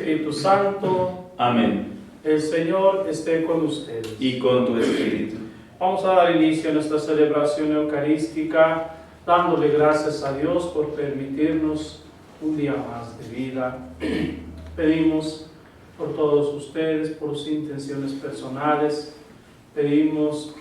Espíritu Santo. Amén. El Señor esté con ustedes. Y con tu espíritu. Vamos a dar inicio a nuestra celebración eucarística, dándole gracias a Dios por permitirnos un día más de vida. Pedimos por todos ustedes, por sus intenciones personales. Pedimos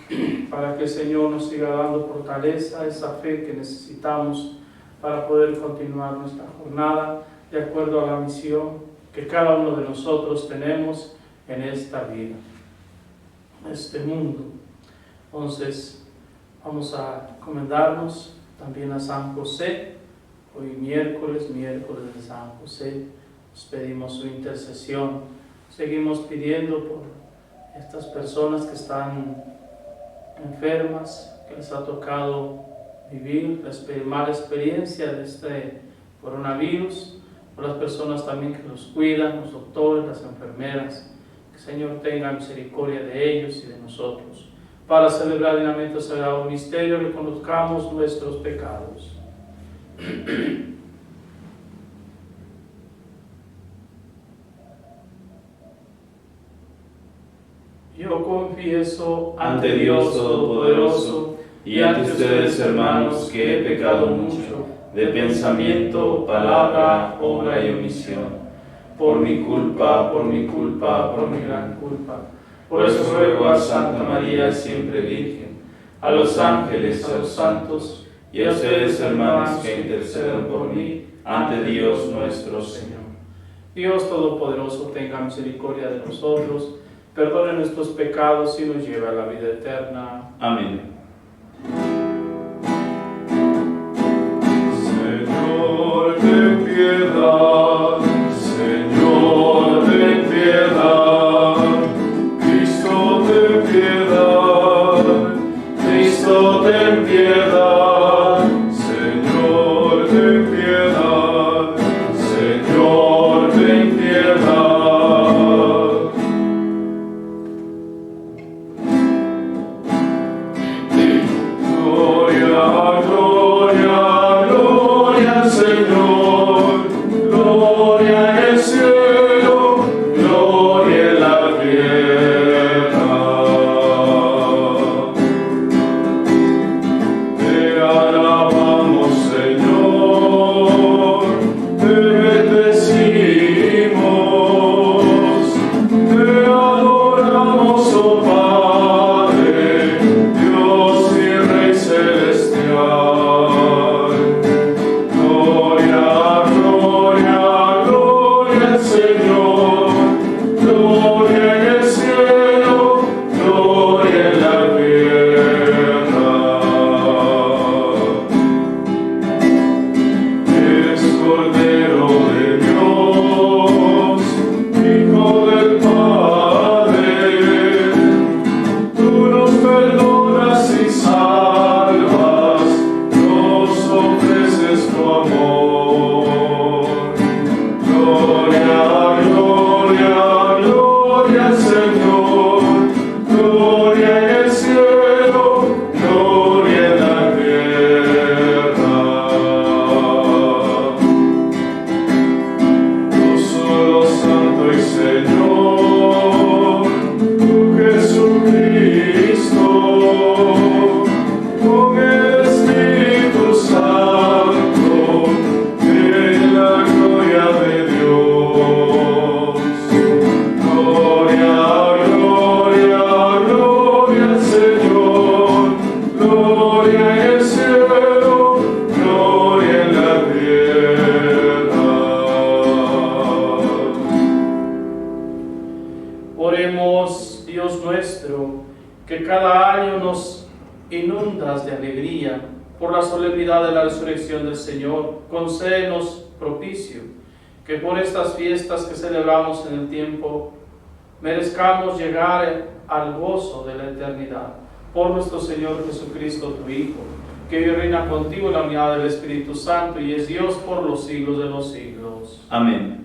para que el Señor nos siga dando fortaleza, esa fe que necesitamos para poder continuar nuestra jornada de acuerdo a la misión que cada uno de nosotros tenemos en esta vida, en este mundo. Entonces, vamos a encomendarnos también a San José. Hoy miércoles de San José, nos pedimos su intercesión. Seguimos pidiendo por estas personas que están enfermas, que les ha tocado vivir la mala experiencia de este coronavirus, por las personas también que los cuidan, los doctores, las enfermeras. Que el Señor tenga misericordia de ellos y de nosotros. Para celebrar dignamente el sagrado misterio, reconozcamos nuestros pecados. Yo confieso ante Dios Todopoderoso y ante ustedes, hermanos, que he pecado mucho, de pensamiento, palabra, obra y omisión. Por mi culpa, por mi gran culpa. Por eso ruego a Santa María, siempre Virgen, a los ángeles, a los santos, y a ustedes, hermanos, que intercedan por mí, ante Dios nuestro Señor. Dios Todopoderoso, tenga misericordia de nosotros, perdone nuestros pecados y nos lleve a la vida eterna. Amén. Señor, ten piedad. Señor, ten piedad. Cristo, ten piedad. Cristo, ten piedad. Señor, ten piedad. Señor, ten piedad. Gloria, gloria, gloria al Señor. Gloria en el cielo, gloria en la tierra. Te alabamos, Señor, te bendecimos, te adoramos, oh Padre, Dios y Rey celestial. Gloria, gloria, gloria al Señor, gloria en el cielo, gloria en la tierra. Eres Cordero de Dios, Hijo del Padre, tú nos perdonas y salvas, nos ofreces tu amor. Gloria, gloria, gloria al Señor, gloria en el cielo, gloria en la tierra. Tú solo Santo y Señor, tú Jesucristo, con el Espíritu Santo, en la gloria de Dios. Gloria, gloria, gloria al Señor, gloria en el cielo, gloria en la tierra. Oremos, Dios nuestro, que cada año nos inundas de alegría por la solemnidad de la resurrección del Señor. Concédenos propicio, que por estas fiestas que celebramos en el tiempo, merezcamos llegar al gozo de la eternidad. Por nuestro Señor Jesucristo, tu Hijo, que vive y reina contigo en la unidad del Espíritu Santo y es Dios por los siglos de los siglos. Amén.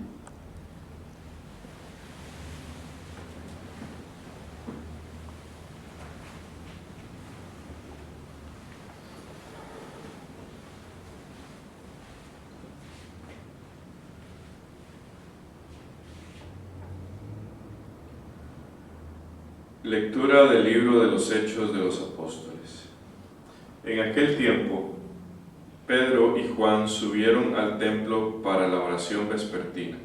Lectura del libro de los Hechos de los Apóstoles. En aquel tiempo, Pedro y Juan subieron al templo para la oración vespertina,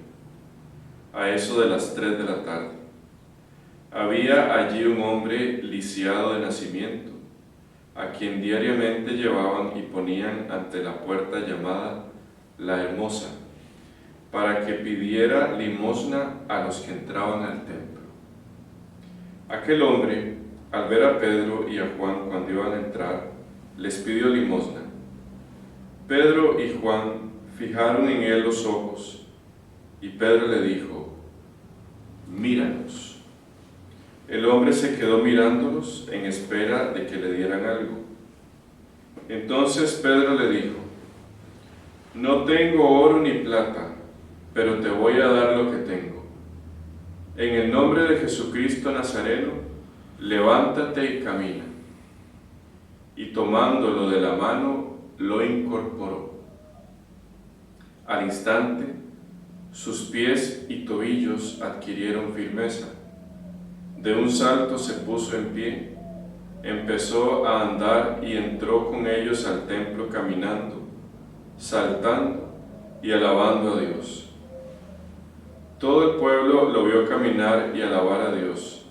a eso de las 3 de la tarde. Había allí un hombre lisiado de nacimiento, a quien diariamente llevaban y ponían ante la puerta llamada La Hermosa, para que pidiera limosna a los que entraban al templo. Aquel hombre, al ver a Pedro y a Juan cuando iban a entrar, les pidió limosna. Pedro y Juan fijaron en él los ojos, y Pedro le dijo: míranos. El hombre se quedó mirándolos en espera de que le dieran algo. Entonces Pedro le dijo: no tengo oro ni plata, pero te voy a dar lo que tengo. En el nombre de Jesucristo Nazareno, levántate y camina. Y tomándolo de la mano, lo incorporó. Al instante, sus pies y tobillos adquirieron firmeza. De un salto se puso en pie, empezó a andar y entró con ellos al templo caminando, saltando y alabando a Dios. Todo el pueblo lo vio caminar y alabar a Dios,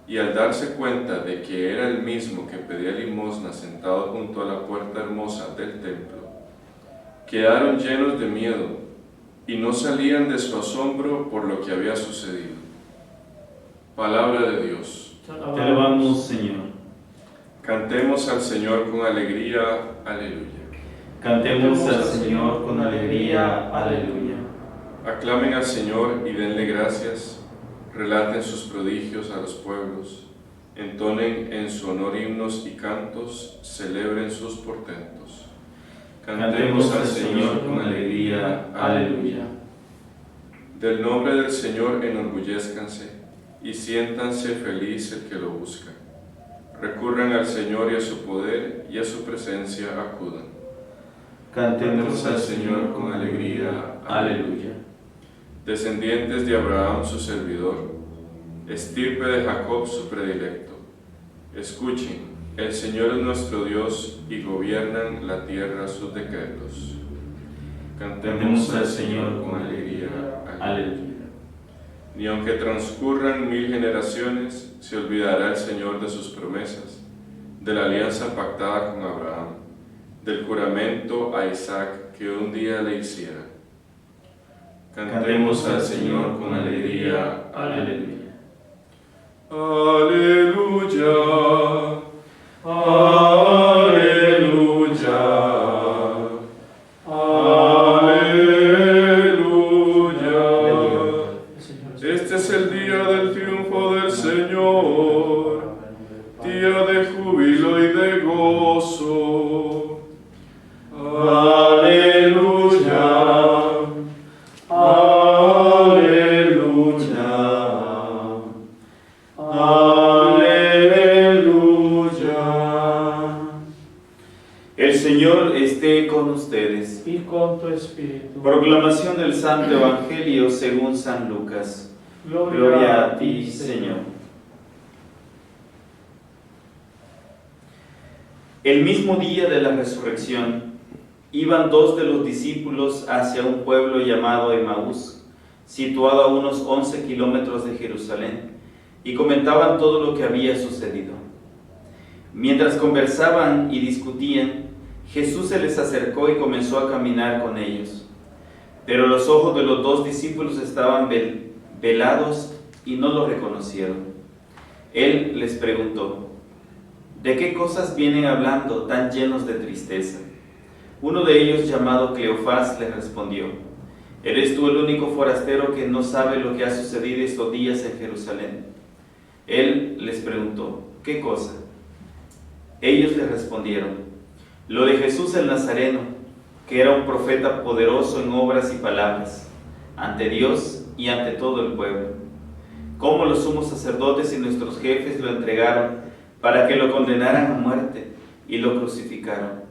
y al darse cuenta de que era el mismo que pedía limosna sentado junto a la puerta hermosa del templo, quedaron llenos de miedo y no salían de su asombro por lo que había sucedido. Palabra de Dios. Te alabamos, Señor. Cantemos al Señor con alegría. Aleluya. Cantemos al Señor con alegría. Aleluya. Aclamen al Señor y denle gracias, relaten sus prodigios a los pueblos, entonen en su honor himnos y cantos, celebren sus portentos. Cantemos al Señor con alegría. Aleluya. Del nombre del Señor enorgullézcanse y siéntanse feliz el que lo busca. Recurran al Señor y a su poder y a su presencia acudan. Cantemos al Señor con alegría. Aleluya. Descendientes de Abraham su servidor, estirpe de Jacob su predilecto. Escuchen, el Señor es nuestro Dios y gobiernan la tierra sus decretos. Cantemos al Señor con alegría. Aleluya. Ni aunque transcurran 1000 generaciones, se olvidará el Señor de sus promesas, de la alianza pactada con Abraham, del juramento a Isaac que un día le hiciera. Cantemos al Señor con alegría. Aleluya. Aleluya. Aleluya. Aleluya. Este es el día del triunfo del Señor, día de júbilo y de gozo. Aleluya. El Señor esté con ustedes. Y con tu espíritu. Proclamación del Santo Evangelio según San Lucas. Gloria a ti, Señor. El mismo día de la resurrección, iban 2 de los discípulos hacia un pueblo llamado Emaús, situado a unos 11 kilómetros de Jerusalén, y comentaban todo lo que había sucedido. Mientras conversaban y discutían, Jesús se les acercó y comenzó a caminar con ellos. Pero los ojos de los 2 discípulos estaban velados y no lo reconocieron. Él les preguntó: ¿de qué cosas vienen hablando tan llenos de tristeza? Uno de ellos, llamado Cleofás, le respondió: ¿eres tú el único forastero que no sabe lo que ha sucedido estos días en Jerusalén? Él les preguntó: ¿qué cosa? Ellos le respondieron: lo de Jesús el Nazareno, que era un profeta poderoso en obras y palabras, ante Dios y ante todo el pueblo. Cómo los sumos sacerdotes y nuestros jefes lo entregaron para que lo condenaran a muerte y lo crucificaron.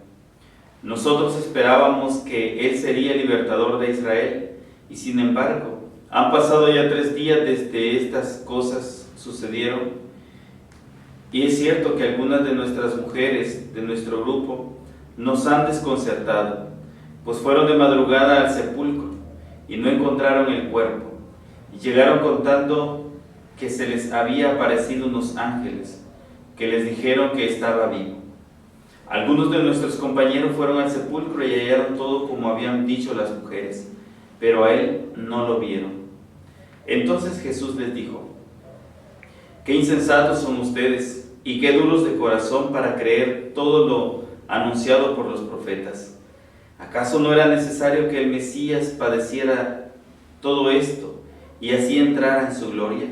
Nosotros esperábamos que Él sería el libertador de Israel, y sin embargo, han pasado ya 3 días desde estas cosas sucedieron, Y es cierto que algunas de nuestras mujeres de nuestro grupo nos han desconcertado, pues fueron de madrugada al sepulcro y no encontraron el cuerpo, y llegaron contando que se les había aparecido unos ángeles, que les dijeron que estaba vivo. Algunos de nuestros compañeros fueron al sepulcro y hallaron todo como habían dicho las mujeres, pero a él no lo vieron. Entonces Jesús les dijo: qué insensatos son ustedes y qué duros de corazón para creer todo lo anunciado por los profetas. ¿Acaso no era necesario que el Mesías padeciera todo esto y así entrara en su gloria?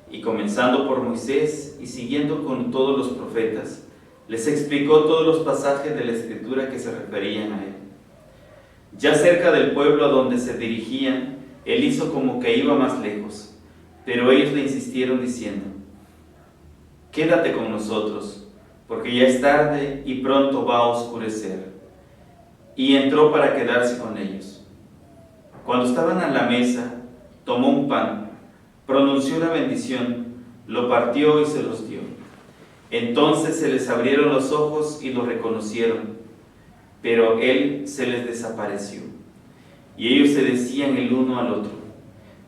Y comenzando por Moisés y siguiendo con todos los profetas, les explicó todos los pasajes de la Escritura que se referían a él. Ya cerca del pueblo a donde se dirigían, él hizo como que iba más lejos, pero ellos le insistieron diciendo: quédate con nosotros, porque ya es tarde y pronto va a oscurecer. Y entró para quedarse con ellos. Cuando estaban a la mesa, tomó un pan, pronunció la bendición, lo partió y se los dio. Entonces se les abrieron los ojos y lo reconocieron, pero él se les desapareció. Y ellos se decían el uno al otro: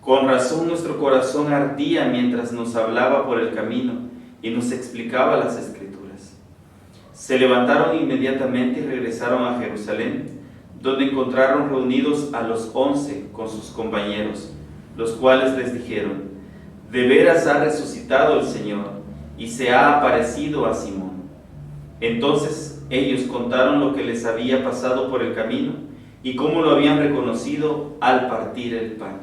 con razón nuestro corazón ardía mientras nos hablaba por el camino y nos explicaba las Escrituras. Se levantaron inmediatamente y regresaron a Jerusalén, donde encontraron reunidos a los 11 con sus compañeros, los cuales les dijeron: de veras ha resucitado el Señor y se ha aparecido a Simón. Entonces ellos contaron lo que les había pasado por el camino y cómo lo habían reconocido al partir el pan.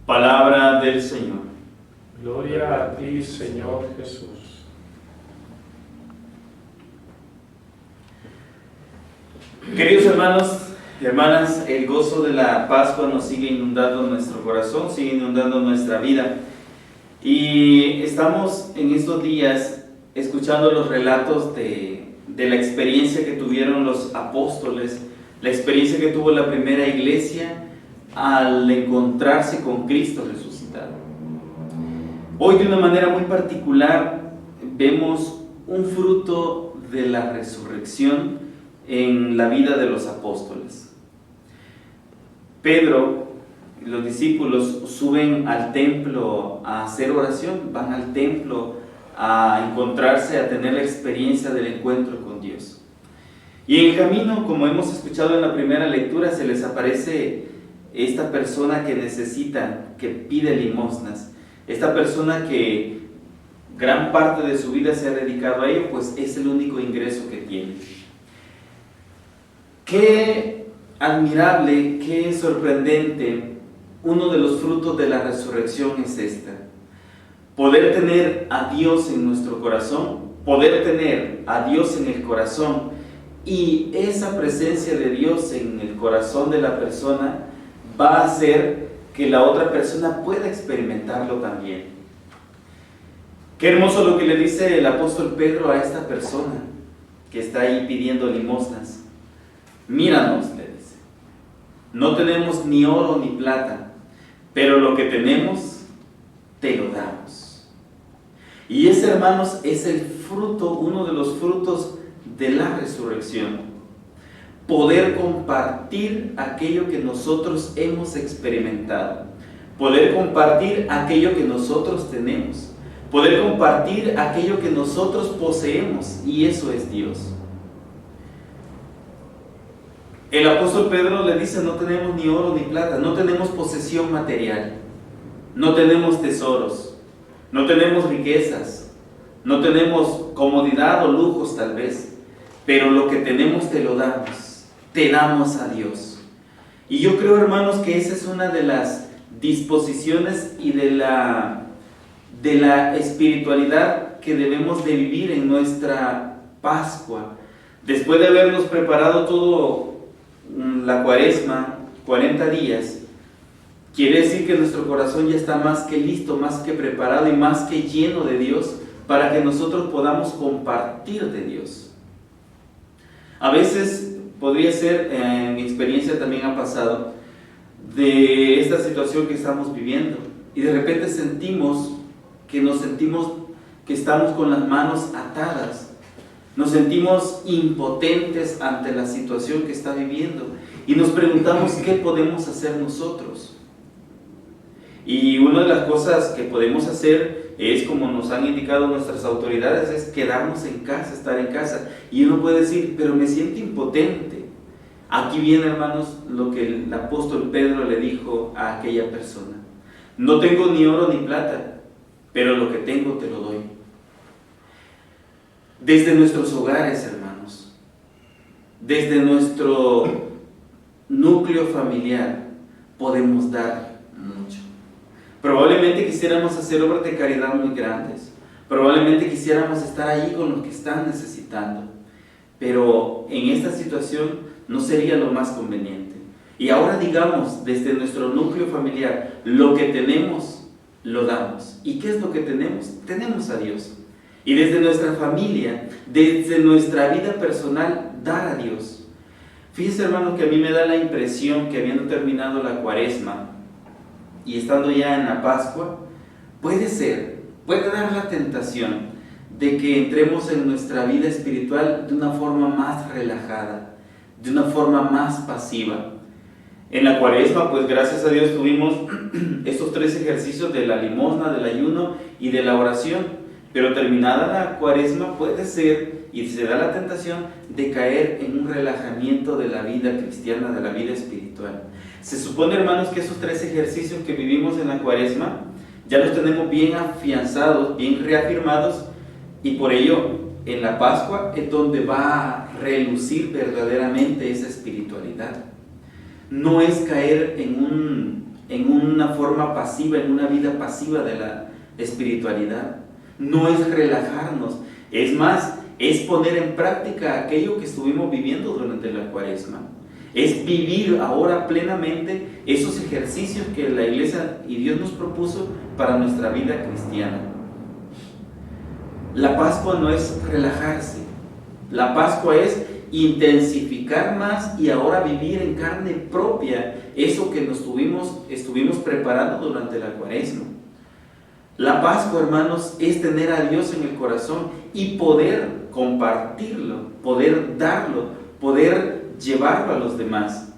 Palabra del Señor. Gloria a ti, Señor Jesús. Queridos hermanos y hermanas, el gozo de la Pascua nos sigue inundando nuestro corazón, sigue inundando nuestra vida. Y estamos en estos días escuchando los relatos de la experiencia que tuvieron los apóstoles, la experiencia que tuvo la primera iglesia al encontrarse con Cristo resucitado. Hoy, de una manera muy particular, vemos un fruto de la resurrección en la vida de los apóstoles. Pedro y los discípulos suben al templo a hacer oración, van al templo a encontrarse, a tener la experiencia del encuentro con Dios. Y en camino, como hemos escuchado en la primera lectura, se les aparece esta persona que necesita, que pide limosnas, esta persona que gran parte de su vida se ha dedicado a ello, pues es el único ingreso que tiene. Qué admirable, qué sorprendente, uno de los frutos de la resurrección es esta: poder tener a Dios en nuestro corazón, poder tener a Dios en el corazón, y esa presencia de Dios en el corazón de la persona va a hacer que la otra persona pueda experimentarlo también. Qué hermoso lo que le dice el apóstol Pedro a esta persona que está ahí pidiendo limosnas. Míranos, le dice, no tenemos ni oro ni plata, pero lo que tenemos te lo damos. Y ese, hermanos, es el fruto, uno de los frutos de la resurrección: poder compartir aquello que nosotros hemos experimentado, poder compartir aquello que nosotros tenemos, poder compartir aquello que nosotros poseemos, y eso es Dios. El apóstol Pedro le dice: no tenemos ni oro ni plata, no tenemos posesión material, no tenemos tesoros, no tenemos riquezas, no tenemos comodidad o lujos tal vez, pero lo que tenemos te lo damos, te damos a Dios. Y yo creo, hermanos, que esa es una de las disposiciones y de la espiritualidad que debemos de vivir en nuestra Pascua. Después de habernos preparado todo la Cuaresma, 40 días, quiere decir que nuestro corazón ya está más que listo, más que preparado y más que lleno de Dios para que nosotros podamos compartir de Dios. A veces podría ser, en mi experiencia también ha pasado, de esta situación que estamos viviendo, y de repente sentimos que nos sentimos que estamos con las manos atadas, nos sentimos impotentes ante la situación que está viviendo y nos preguntamos qué podemos hacer nosotros. Y una de las cosas que podemos hacer es, como nos han indicado nuestras autoridades, es quedarnos en casa, estar en casa. Y uno puede decir, pero me siento impotente. Aquí viene, hermanos, lo que el apóstol Pedro le dijo a aquella persona: no tengo ni oro ni plata, pero lo que tengo te lo doy. Desde nuestros hogares, hermanos, desde nuestro núcleo familiar, podemos dar mucho. Probablemente quisiéramos hacer obras de caridad muy grandes, probablemente quisiéramos estar allí con los que están necesitando, pero en esta situación no sería lo más conveniente. Y ahora digamos, desde nuestro núcleo familiar, lo que tenemos, lo damos. ¿Y qué es lo que tenemos? Tenemos a Dios. Y desde nuestra familia, desde nuestra vida personal, dar a Dios. Fíjense, hermanos, que a mí me da la impresión que habiendo terminado la Cuaresma y estando ya en la Pascua, puede dar la tentación de que entremos en nuestra vida espiritual de una forma más relajada, de una forma más pasiva. En la Cuaresma, pues gracias a Dios tuvimos estos 3 ejercicios de la limosna, del ayuno y de la oración. Pero terminada la Cuaresma puede ser, y se da la tentación, de caer en un relajamiento de la vida cristiana, de la vida espiritual. Se supone, hermanos, que esos 3 ejercicios que vivimos en la Cuaresma ya los tenemos bien afianzados, bien reafirmados, y por ello en la Pascua es donde va a relucir verdaderamente esa espiritualidad. No es caer en una forma pasiva, en una vida pasiva de la espiritualidad. No es relajarnos, es más, es poner en práctica aquello que estuvimos viviendo durante la Cuaresma. Es vivir ahora plenamente esos ejercicios que la Iglesia y Dios nos propuso para nuestra vida cristiana. La Pascua no es relajarse, la Pascua es intensificar más y ahora vivir en carne propia eso que estuvimos preparando durante la Cuaresma. La Pascua, hermanos, es tener a Dios en el corazón y poder compartirlo, poder darlo, poder llevarlo a los demás.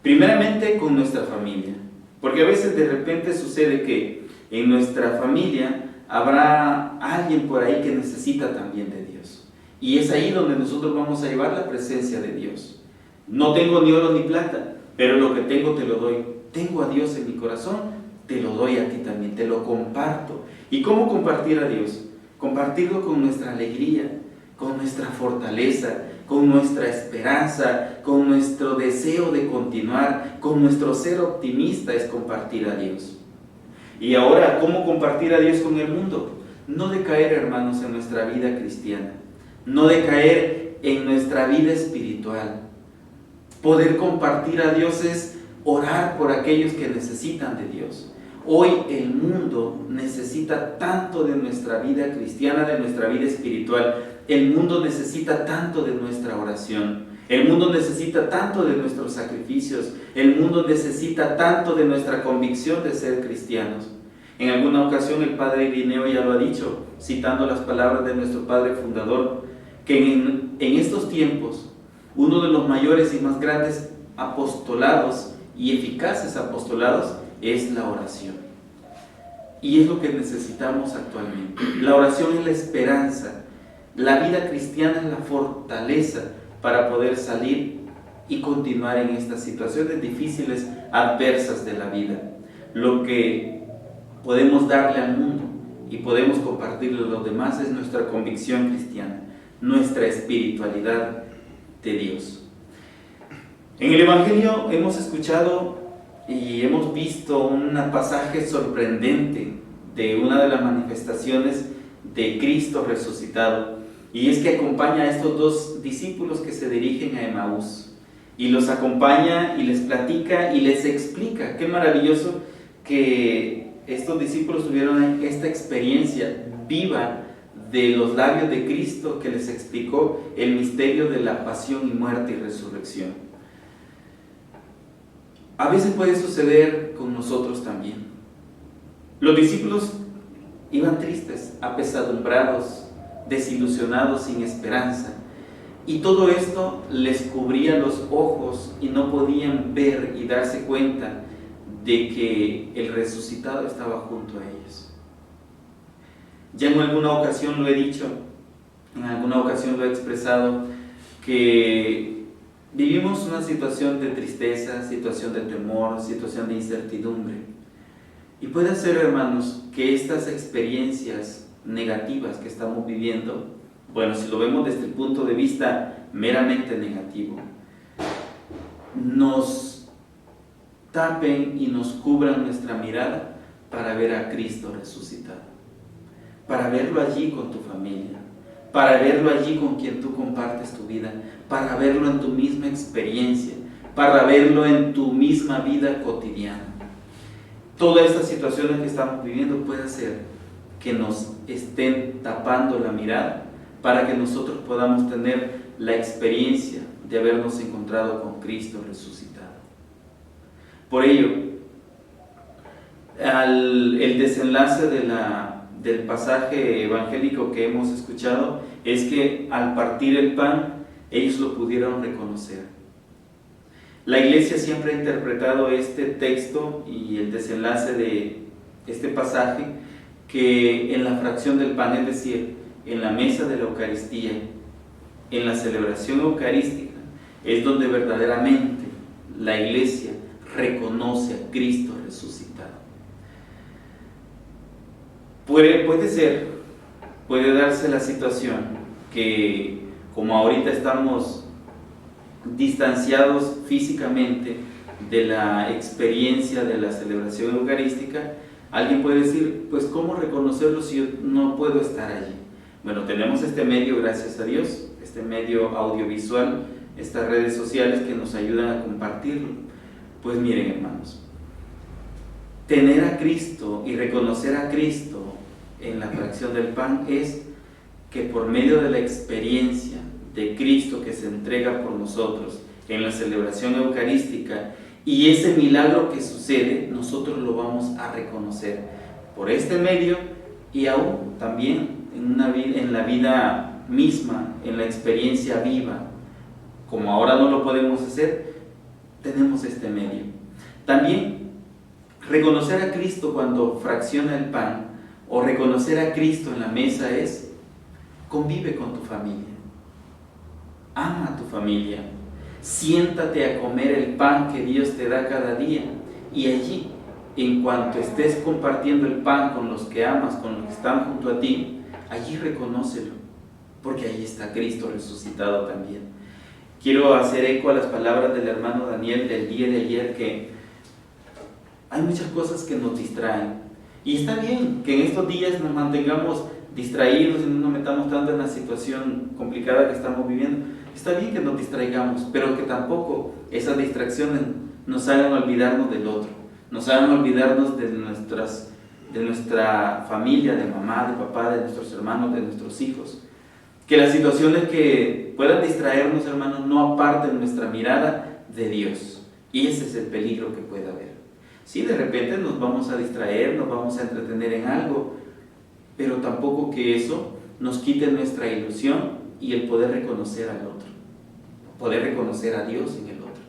Primeramente con nuestra familia, porque a veces de repente sucede que en nuestra familia habrá alguien por ahí que necesita también de Dios. Y es ahí donde nosotros vamos a llevar la presencia de Dios. No tengo ni oro ni plata, pero lo que tengo te lo doy. Tengo a Dios en mi corazón, te lo doy a ti también, te lo comparto. ¿Y cómo compartir a Dios? Compartirlo con nuestra alegría, con nuestra fortaleza, con nuestra esperanza, con nuestro deseo de continuar, con nuestro ser optimista, es compartir a Dios. Y ahora, ¿cómo compartir a Dios con el mundo? No decaer, hermanos, en nuestra vida cristiana, no decaer en nuestra vida espiritual. Poder compartir a Dios es orar por aquellos que necesitan de Dios. Hoy el mundo necesita tanto de nuestra vida cristiana, de nuestra vida espiritual. El mundo necesita tanto de nuestra oración. El mundo necesita tanto de nuestros sacrificios. El mundo necesita tanto de nuestra convicción de ser cristianos. En alguna ocasión el padre Irineo ya lo ha dicho, citando las palabras de nuestro padre fundador, que en estos tiempos uno de los mayores y más grandes apostolados y eficaces apostolados es la oración. Y es lo que necesitamos actualmente. La oración es la esperanza. La vida cristiana es la fortaleza para poder salir y continuar en estas situaciones difíciles, adversas de la vida. Lo que podemos darle al mundo y podemos compartirlo a los demás es nuestra convicción cristiana, nuestra espiritualidad de Dios. En el Evangelio hemos escuchado y hemos visto un pasaje sorprendente de una de las manifestaciones de Cristo resucitado, y es que acompaña a estos 2 discípulos que se dirigen a Emaús, y los acompaña y les platica y les explica. Qué maravilloso que estos discípulos tuvieron esta experiencia viva de los labios de Cristo, que les explicó el misterio de la pasión y muerte y resurrección. A veces puede suceder con nosotros también. Los discípulos Iban tristes, apesadumbrados, desilusionados, sin esperanza. Y todo esto les cubría los ojos y no podían ver y darse cuenta de que el resucitado estaba junto a ellos. Ya en alguna ocasión lo he dicho, en alguna ocasión lo he expresado, que vivimos una situación de tristeza, situación de temor, situación de incertidumbre. Y puede ser, hermanos, que estas experiencias negativas que estamos viviendo, bueno, si lo vemos desde el punto de vista meramente negativo, nos tapen y nos cubran nuestra mirada para ver a Cristo resucitado, para verlo allí con tu familia, para verlo allí con quien tú compartes tu vida, para verlo en tu misma experiencia, para verlo en tu misma vida cotidiana. Todas estas situaciones que estamos viviendo puede ser que nos estén tapando la mirada para que nosotros podamos tener la experiencia de habernos encontrado con Cristo resucitado. Por ello, el desenlace del pasaje evangélico que hemos escuchado es que al partir el pan, ellos lo pudieron reconocer. La Iglesia siempre ha interpretado este texto y el desenlace de este pasaje que en la fracción del pan, es decir, en la mesa de la Eucaristía, en la celebración eucarística, es donde verdaderamente la Iglesia reconoce a Cristo resucitado. Puede darse la situación que, como ahorita estamos distanciados físicamente de la experiencia de la celebración eucarística, alguien puede decir, pues ¿cómo reconocerlo si yo no puedo estar allí? Bueno, tenemos este medio, gracias a Dios, este medio audiovisual, estas redes sociales que nos ayudan a compartirlo. Pues miren, hermanos, tener a Cristo y reconocer a Cristo en la fracción del pan es que por medio de la experiencia de Cristo que se entrega por nosotros en la celebración eucarística y ese milagro que sucede, nosotros lo vamos a reconocer por este medio y aún también en la vida misma, en la experiencia viva. Como ahora no lo podemos hacer, tenemos este medio. También reconocer a Cristo cuando fracciona el pan o reconocer a Cristo en la mesa es: convive con tu familia, ama a tu familia, siéntate a comer el pan que Dios te da cada día, y allí, en cuanto estés compartiendo el pan con los que amas, con los que están junto a ti, allí reconócelo, porque allí está Cristo resucitado también. Quiero hacer eco a las palabras del hermano Daniel del día de ayer, que hay muchas cosas que nos distraen, y está bien que en estos días nos mantengamos distraídos y no nos metamos tanto en la situación complicada que estamos viviendo. Está bien que nos distraigamos, pero que tampoco esas distracciones nos hagan olvidarnos del otro, nos hagan olvidarnos de nuestra familia, de mamá, de papá, de nuestros hermanos, de nuestros hijos. Que las situaciones que puedan distraernos, hermanos, no aparten nuestra mirada de Dios. Y ese es el peligro que puede haber. Sí, de repente nos vamos a distraer, nos vamos a entretener en algo, pero tampoco que eso nos quite nuestra ilusión y el poder reconocer al otro, poder reconocer a Dios en el otro.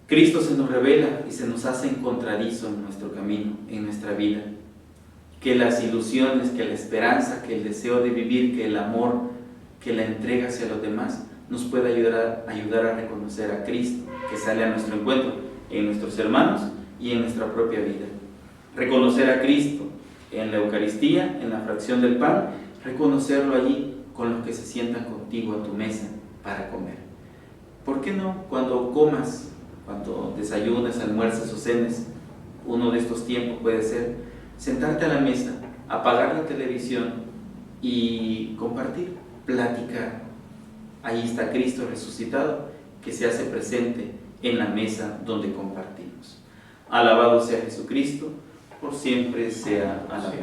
Cristo se nos revela y se nos hace encontradizo en nuestro camino, en nuestra vida. Que las ilusiones, que la esperanza, que el deseo de vivir, que el amor, que la entrega hacia los demás, nos pueda ayudar a reconocer a Cristo, que sale a nuestro encuentro en nuestros hermanos y en nuestra propia vida. Reconocer a Cristo en la Eucaristía, en la fracción del pan, reconocerlo allí con los que se sientan contigo a tu mesa para comer. ¿Por qué no cuando comas, cuando desayunes, almuerces o cenes, uno de estos tiempos puede ser sentarte a la mesa, apagar la televisión y compartir, platicar? Ahí está Cristo resucitado que se hace presente en la mesa donde compartimos. Alabado sea Jesucristo, por siempre sea alabado.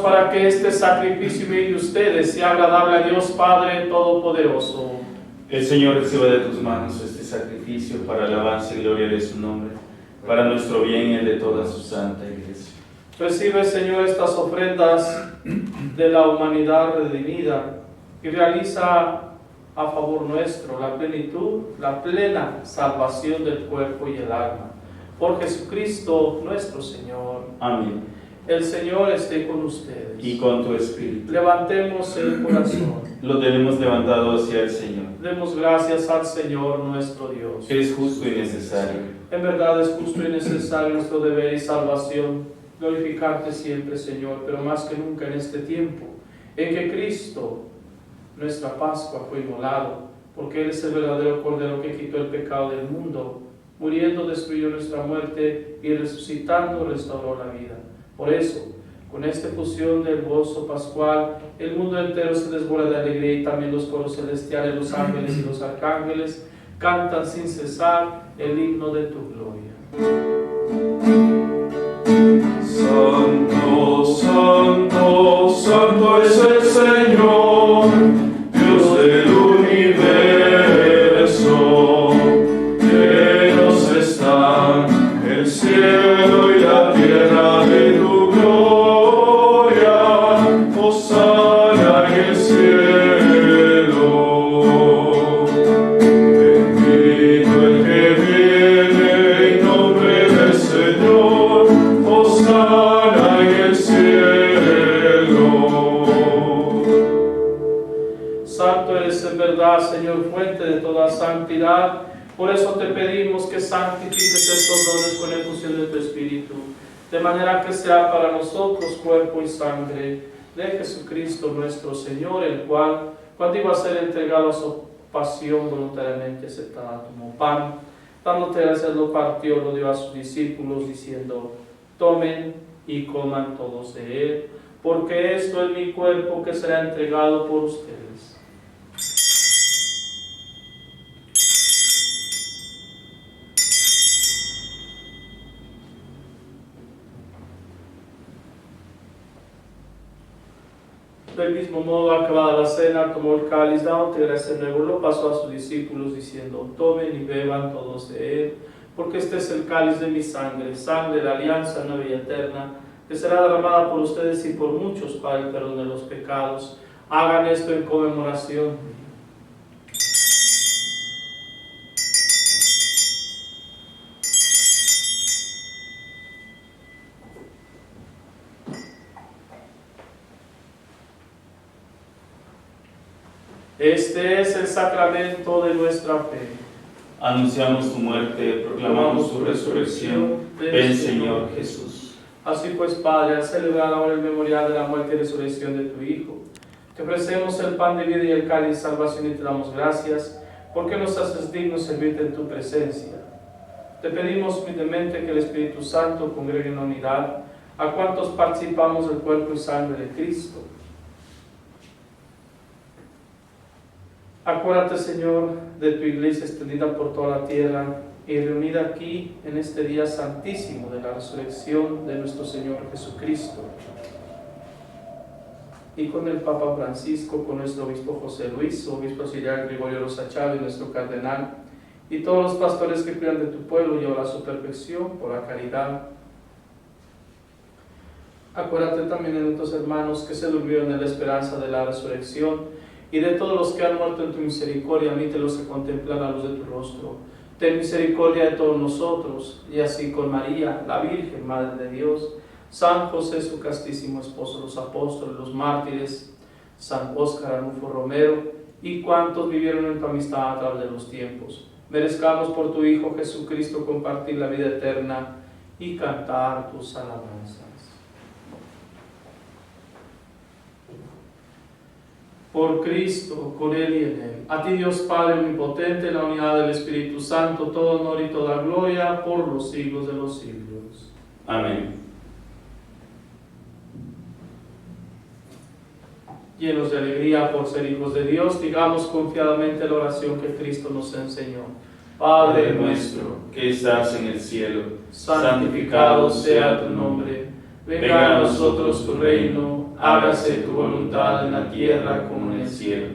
Para que este sacrificio de ustedes sea agradable a Dios Padre Todopoderoso. El Señor reciba de tus manos este sacrificio para alabanza y gloria de su nombre, para nuestro bien y el de toda su santa Iglesia. Recibe, Señor, estas ofrendas de la humanidad redimida y realiza a favor nuestro la plenitud, la plena salvación del cuerpo y el alma. Por Jesucristo nuestro Señor. Amén. El Señor esté con ustedes. Y con tu espíritu. Levantemos el corazón. Lo tenemos levantado hacia el Señor. Demos gracias al Señor nuestro Dios. Es justo y necesario. En verdad es justo y necesario nuestro deber y salvación glorificarte siempre, Señor, pero más que nunca en este tiempo en que Cristo, nuestra Pascua, fue inmolado, porque Él es el verdadero Cordero que quitó el pecado del mundo, muriendo destruyó nuestra muerte y resucitando restauró la vida. Por eso, con esta fusión del gozo pascual, el mundo entero se desborda de alegría y también los coros celestiales, los ángeles y los arcángeles cantan sin cesar el himno de tu gloria. Santo, santo, santo es el Señor, Dios del universo. Llenos están el cielo y la tierra de tu gloria. Hosana en el cielo. Bendito el que viene en nombre del Señor. Hosana en el cielo. Santo eres en verdad, Señor, fuente de toda santidad. Por eso te pedimos que santifiques estos dones con la efusión de tu Espíritu, de manera que sea para nosotros cuerpo y sangre de Jesucristo nuestro Señor, el cual, cuando iba a ser entregado a su pasión voluntariamente aceptada, tomó pan, dándote gracias, lo partió, lo dio a sus discípulos, diciendo: tomen y coman todos de él, porque esto es mi cuerpo que será entregado por ustedes. Del mismo modo, acabada la cena, tomó el cáliz, dándote gracias de nuevo, lo pasó a sus discípulos, diciendo: tomen y beban todos de él, porque este es el cáliz de mi sangre, sangre de la alianza nueva y eterna, que será derramada por ustedes y por muchos para el perdón de los pecados. Hagan esto en conmemoración mía. Este es el sacramento de nuestra fe. Anunciamos tu muerte, proclamamos tu resurrección. Ven, Señor Jesús. Así pues, Padre, al celebrar ahora el memorial de la muerte y resurrección de tu Hijo, te ofrecemos el pan de vida y el cáliz de salvación y te damos gracias porque nos haces dignos servirte en tu presencia. Te pedimos humildemente que el Espíritu Santo congregue en unidad a cuantos participamos del cuerpo y sangre de Cristo. Acuérdate, Señor, de tu iglesia extendida por toda la tierra y reunida aquí en este día santísimo de la resurrección de nuestro Señor Jesucristo. Y con el Papa Francisco, con nuestro obispo José Luis, obispo auxiliar Gregorio Rosa Chávez, nuestro cardenal, y todos los pastores que cuidan de tu pueblo, lleva a su perfección por la caridad. Acuérdate también de nuestros hermanos que se durmieron en la esperanza de la resurrección, y de todos los que han muerto en tu misericordia, admítelos a contemplar la luz de tu rostro. Ten misericordia de todos nosotros, y así con María, la Virgen, Madre de Dios, San José, su castísimo esposo, los apóstoles, los mártires, San Óscar Arnulfo Romero, y cuantos vivieron en tu amistad a través de los tiempos. Merezcamos por tu Hijo Jesucristo compartir la vida eterna y cantar tus alabanzas. Por Cristo, con Él y en Él. A ti, Dios Padre omnipotente, en la unidad del Espíritu Santo, todo honor y toda gloria por los siglos de los siglos. Amén. Llenos de alegría por ser hijos de Dios, digamos confiadamente la oración que Cristo nos enseñó. Padre nuestro, que estás en el cielo, santificado sea tu nombre. Venga a nosotros tu reino, hágase tu voluntad en la tierra como en el cielo.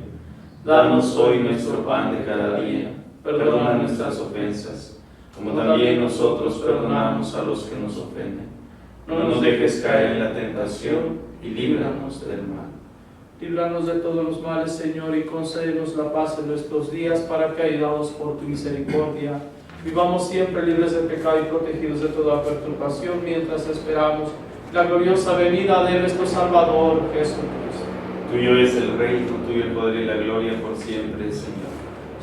Danos hoy nuestro pan de cada día. Perdona nuestras ofensas, como también nosotros perdonamos a los que nos ofenden. No nos dejes caer en la tentación y líbranos del mal. Líbranos de todos los males, Señor, y concédenos la paz en nuestros días, para que, ayudados por tu misericordia, vivamos siempre libres de pecado y protegidos de toda perturbación, mientras esperamos la gloriosa venida de nuestro Salvador Jesucristo. Tuyo es el reino, tuyo el poder y la gloria por siempre, Señor.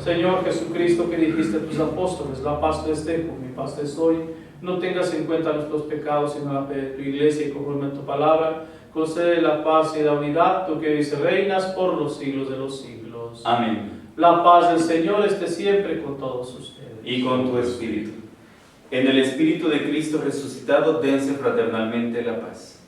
Señor Jesucristo, que dijiste a tus apóstoles, la paz les dejo, mi paz les doy, no tengas en cuenta nuestros pecados, sino la fe de tu iglesia, y conforme a tu palabra, concede la paz y la unidad, tú que vives y reinas por los siglos de los siglos. Amén. La paz del Señor esté siempre con todos ustedes. Y con tu espíritu. En el Espíritu de Cristo resucitado, dense fraternalmente la paz.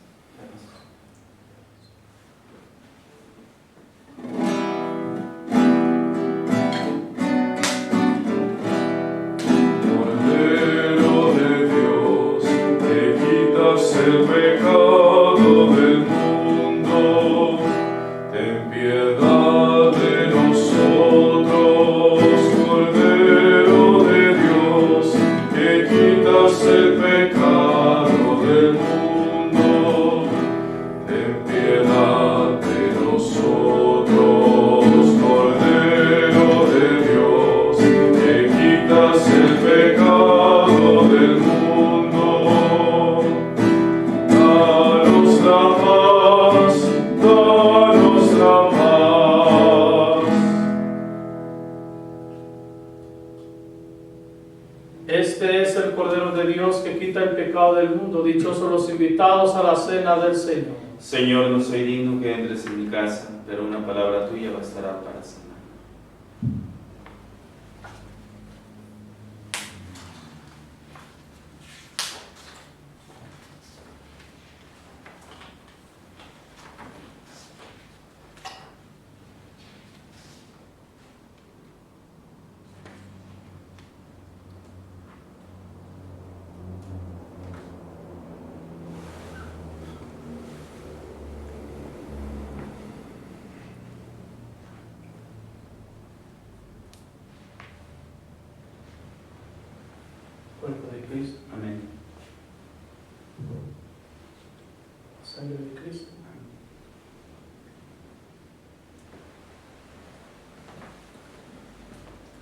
Cordero de Dios, que quitas el pecado del mundo, ten piedad de nosotros. Cordero de Dios, que quitas el pecado del mundo, ten piedad de nosotros. Cordero de Dios, que quitas el pecado del mundo, danos la paz, danos la paz. Este es el Cordero de Dios que quita el pecado del mundo. Dichosos los invitados a la cena del Señor. Señor, no soy digno que entres en mi casa, pero una palabra tuya bastará para sanar. Cuerpo de Cristo, Amén. sangre de Cristo.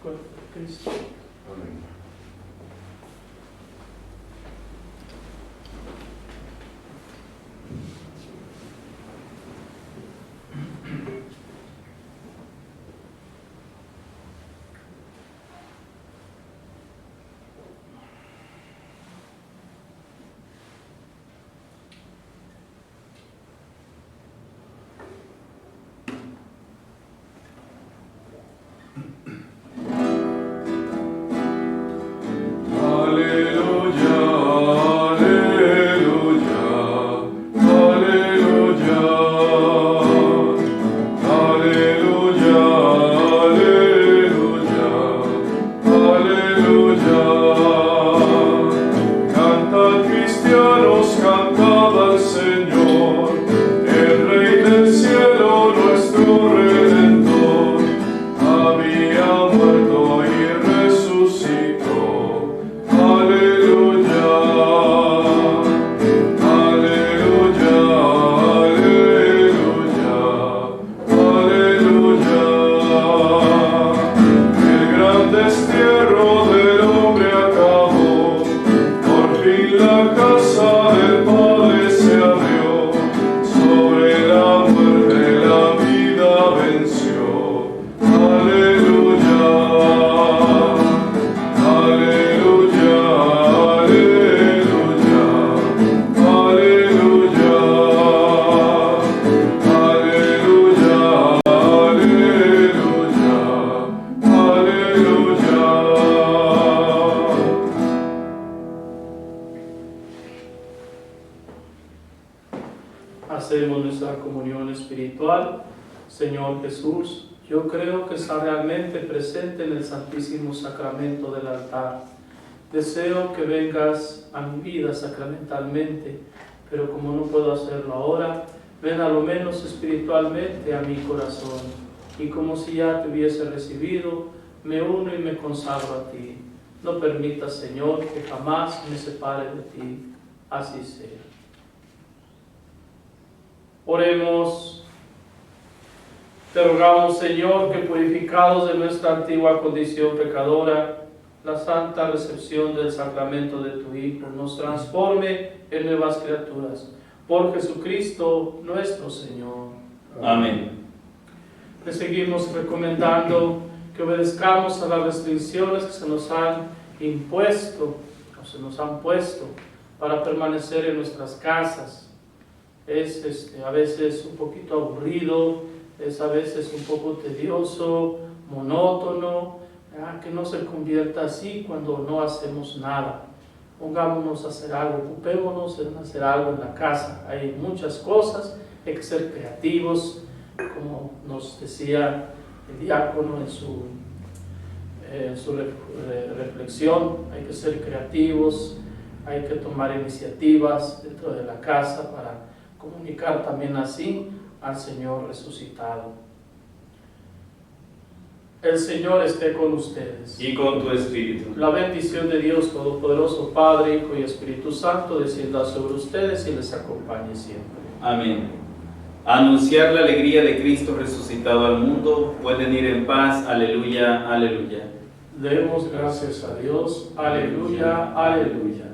Cuerpo de Cristo. Amén. hacemos nuestra comunión espiritual. Señor Jesús, yo creo que está realmente presente en el Santísimo Sacramento del altar. Deseo que vengas a mi vida sacramentalmente, pero como no puedo hacerlo ahora, ven a lo menos espiritualmente a mi corazón, y como si ya te hubiese recibido, me uno y me consagro a ti. No permitas, Señor, que jamás me separe de ti. Así sea. Oremos. Te rogamos, Señor, que purificados de nuestra antigua condición pecadora, la santa recepción del sacramento de tu Hijo nos transforme en nuevas criaturas. Por Jesucristo nuestro Señor. Amén. Le seguimos recomendando que obedezcamos a las restricciones que se nos han impuesto o se nos han puesto para permanecer en nuestras casas. Es a veces un poquito aburrido, es a veces un poco tedioso, monótono, que no se convierta así cuando no hacemos nada. Pongámonos a hacer algo, ocupémonos en hacer algo en la casa. Hay muchas cosas, hay que ser creativos, como nos decía el diácono en su reflexión. Hay que ser creativos, hay que tomar iniciativas dentro de la casa para comunicar también así al Señor resucitado. El Señor esté con ustedes. Y con tu espíritu. La bendición de Dios Todopoderoso, Padre, Hijo y Espíritu Santo, descienda sobre ustedes y les acompañe siempre. Amén. A anunciar la alegría de Cristo resucitado al mundo, pueden ir en paz. Aleluya, aleluya. Demos gracias a Dios. Aleluya, aleluya.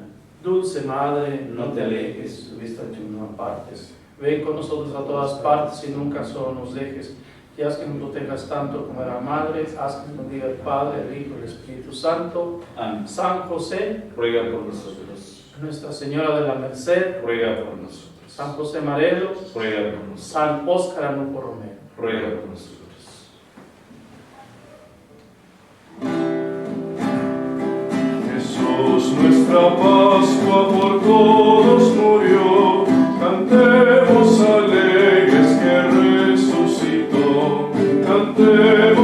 Dulce Madre, No te alejes, tu vista tú no apartes. ven con nosotros a todas partes y nunca solo nos dejes. Y haz que nos protejas tanto como era Madre, haz que nos diga el Padre, el Hijo y el Espíritu Santo. Amén. San José, Ruega por nosotros. Nuestra Señora de la Merced, Ruega por nosotros. San José Marelo, Ruega por nosotros. San Óscar Anupo Romero. Ruega por nosotros. Jesús, nuestra Pascua por todos murió, cantemos alegres que resucitó, cantemos